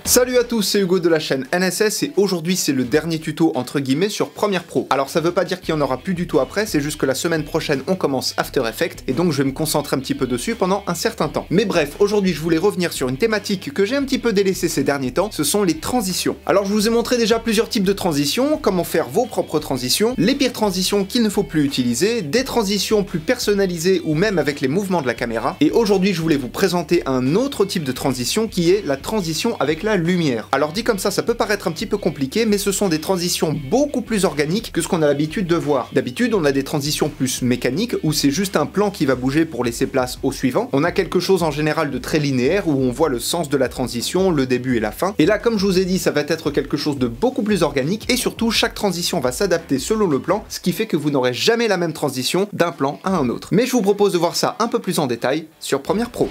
Salut à tous, c'est Hugo de la chaîne NSS et aujourd'hui c'est le dernier tuto entre guillemets sur Premiere Pro. Alors ça veut pas dire qu'il y en aura plus du tout après, c'est juste que la semaine prochaine on commence After Effects et donc je vais me concentrer un petit peu dessus pendant un certain temps. Mais bref, aujourd'hui je voulais revenir sur une thématique que j'ai un petit peu délaissée ces derniers temps, ce sont les transitions. Alors je vous ai montré déjà plusieurs types de transitions, comment faire vos propres transitions, les pires transitions qu'il ne faut plus utiliser, des transitions plus personnalisées ou même avec les mouvements de la caméra. Et aujourd'hui je voulais vous présenter un autre type de transition qui est la transition avec la lumière. Alors dit comme ça peut paraître un petit peu compliqué, mais ce sont des transitions beaucoup plus organiques que ce qu'on a l'habitude de voir. D'habitude, on a des transitions plus mécaniques, où c'est juste un plan qui va bouger pour laisser place au suivant. On a quelque chose en général de très linéaire, où on voit le sens de la transition, le début et la fin. Et là, comme je vous ai dit, ça va être quelque chose de beaucoup plus organique, et surtout, chaque transition va s'adapter selon le plan, ce qui fait que vous n'aurez jamais la même transition d'un plan à un autre. Mais je vous propose de voir ça un peu plus en détail sur Premiere Pro.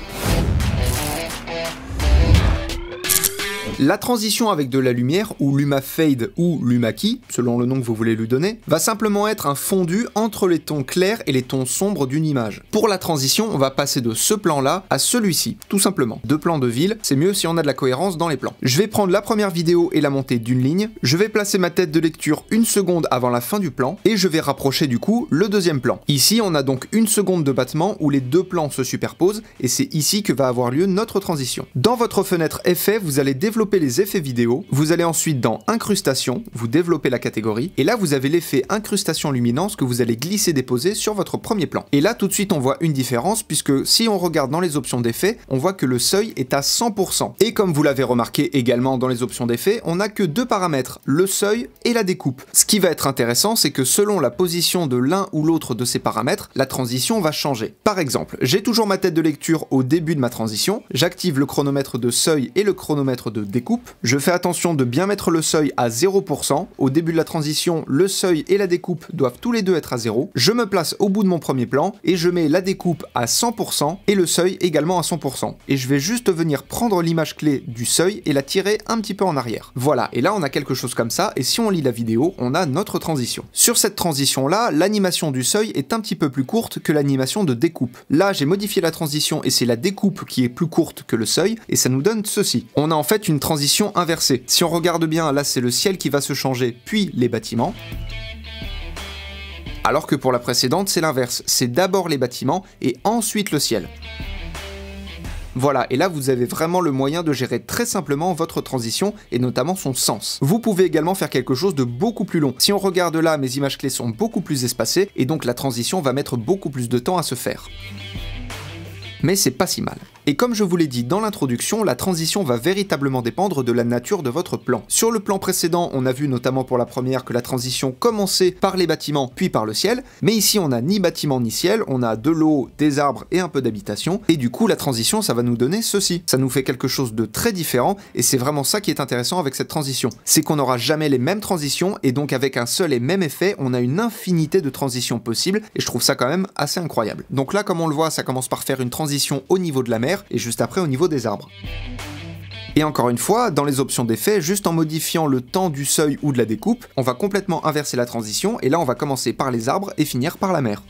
La transition avec de la lumière, ou LumaFade ou LumaKey, selon le nom que vous voulez lui donner, va simplement être un fondu entre les tons clairs et les tons sombres d'une image. Pour la transition, on va passer de ce plan-là à celui-ci, tout simplement. Deux plans de ville, c'est mieux si on a de la cohérence dans les plans. Je vais prendre la première vidéo et la monter d'une ligne, je vais placer ma tête de lecture une seconde avant la fin du plan, et je vais rapprocher du coup le deuxième plan. Ici, on a donc une seconde de battement où les deux plans se superposent, et c'est ici que va avoir lieu notre transition. Dans votre fenêtre Effets, vous allez développer les effets vidéo, vous allez ensuite dans Incrustation, vous développez la catégorie, et là vous avez l'effet Incrustation Luminance que vous allez glisser déposer sur votre premier plan. Et là tout de suite on voit une différence, puisque si on regarde dans les options d'effets, on voit que le seuil est à 100%. Et comme vous l'avez remarqué également dans les options d'effets, on n'a que deux paramètres, le seuil et la découpe. Ce qui va être intéressant, c'est que selon la position de l'un ou l'autre de ces paramètres, la transition va changer. Par exemple, j'ai toujours ma tête de lecture au début de ma transition, j'active le chronomètre de seuil et le chronomètre de découpe, je fais attention de bien mettre le seuil à 0%, au début de la transition, le seuil et la découpe doivent tous les deux être à 0, je me place au bout de mon premier plan, et je mets la découpe à 100% et le seuil également à 100%. Et je vais juste venir prendre l'image clé du seuil et la tirer un petit peu en arrière. Voilà, et là on a quelque chose comme ça, et si on lit la vidéo, on a notre transition. Sur cette transition-là, l'animation du seuil est un petit peu plus courte que l'animation de découpe. Là, j'ai modifié la transition et c'est la découpe qui est plus courte que le seuil, et ça nous donne ceci. On a en fait une transition inversée. Si on regarde bien, là c'est le ciel qui va se changer, puis les bâtiments. Alors que pour la précédente, c'est l'inverse. C'est d'abord les bâtiments et ensuite le ciel. Voilà, et là vous avez vraiment le moyen de gérer très simplement votre transition et notamment son sens. Vous pouvez également faire quelque chose de beaucoup plus long. Si on regarde là, mes images clés sont beaucoup plus espacées et donc la transition va mettre beaucoup plus de temps à se faire. Mais c'est pas si mal. Et comme je vous l'ai dit dans l'introduction, la transition va véritablement dépendre de la nature de votre plan. Sur le plan précédent, on a vu notamment pour la première que la transition commençait par les bâtiments puis par le ciel, mais ici on n'a ni bâtiment ni ciel, on a de l'eau, des arbres et un peu d'habitation, et du coup la transition ça va nous donner ceci. Ça nous fait quelque chose de très différent, et c'est vraiment ça qui est intéressant avec cette transition. C'est qu'on n'aura jamais les mêmes transitions, et donc avec un seul et même effet, on a une infinité de transitions possibles, et je trouve ça quand même assez incroyable. Donc là comme on le voit, ça commence par faire une transition au niveau de la mer, et juste après au niveau des arbres. Et encore une fois, dans les options d'effets, juste en modifiant le temps du seuil ou de la découpe, on va complètement inverser la transition, et là on va commencer par les arbres et finir par la mer.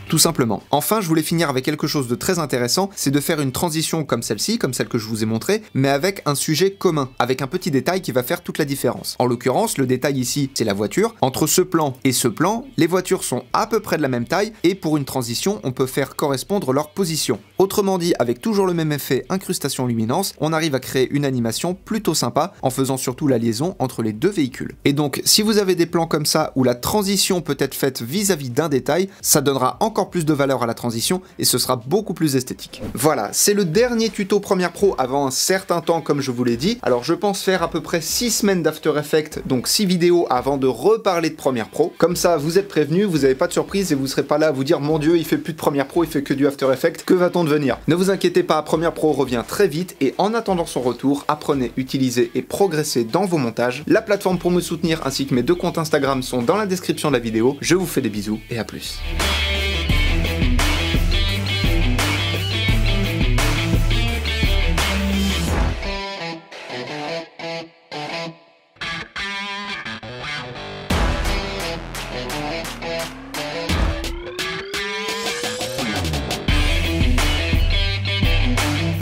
Tout simplement. Enfin, je voulais finir avec quelque chose de très intéressant, c'est de faire une transition comme celle-ci, comme celle que je vous ai montrée, mais avec un sujet commun, avec un petit détail qui va faire toute la différence. En l'occurrence, le détail ici, c'est la voiture. Entre ce plan et ce plan, les voitures sont à peu près de la même taille, et pour une transition, on peut faire correspondre leur position. Autrement dit, avec toujours le même effet incrustation luminance, on arrive à créer une animation plutôt sympa, en faisant surtout la liaison entre les deux véhicules. Et donc, si vous avez des plans comme ça, où la transition peut être faite vis-à-vis d'un détail, ça donnera encore plus de valeur à la transition et ce sera beaucoup plus esthétique. Voilà, c'est le dernier tuto Premiere Pro avant un certain temps comme je vous l'ai dit. Alors je pense faire à peu près 6 semaines d'After Effects, donc 6 vidéos avant de reparler de Premiere Pro. Comme ça, vous êtes prévenus, vous n'avez pas de surprise et vous serez pas là à vous dire mon dieu, il fait plus de Premiere Pro, il fait que du After Effects, que va-t-on devenir? Ne vous inquiétez pas, Premiere Pro revient très vite et en attendant son retour, apprenez, utilisez et progressez dans vos montages. La plateforme pour me soutenir ainsi que mes deux comptes Instagram sont dans la description de la vidéo. Je vous fais des bisous et à plus.